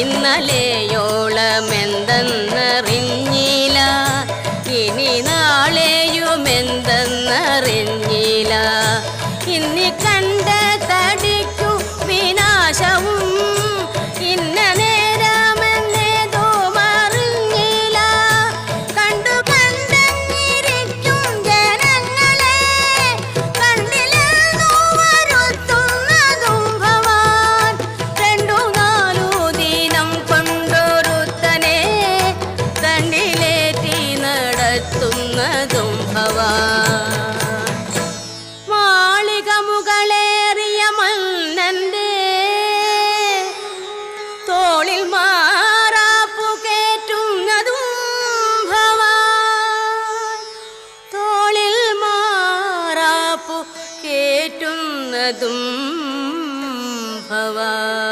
ഇന്നലെയോളമെന്തെന്നറിഞ്ഞില്ല, ഇനി നാളെയുമെന്തെന്നറിഞ്ഞില്ല. ഇന്നി കണ്ട തടിക്കു വിനാശവും ഇന്ന നേരമെന്നേതോ മറിഞ്ഞില്ല. കണ്ടു കണ്ടിരിക്കും ജനങ്ങളെ കണ്ടില്ലെന്നു വരുത്തുന്നതും ഭവാൻ. 2-4 ദിനം കൊണ്ടൊരുത്തനെ തണ്ടിലേറ്റി നടത്തുന്നതും ഭവാൻ. മാളിക മുകളേറിയ മന്നന്റെ തോളിൽ മാറാപ്പു കേറ്റുന്നതും ഭവാൻ. തോളിൽ മാറാപ്പു കേറ്റുന്നതും ഭവാൻ.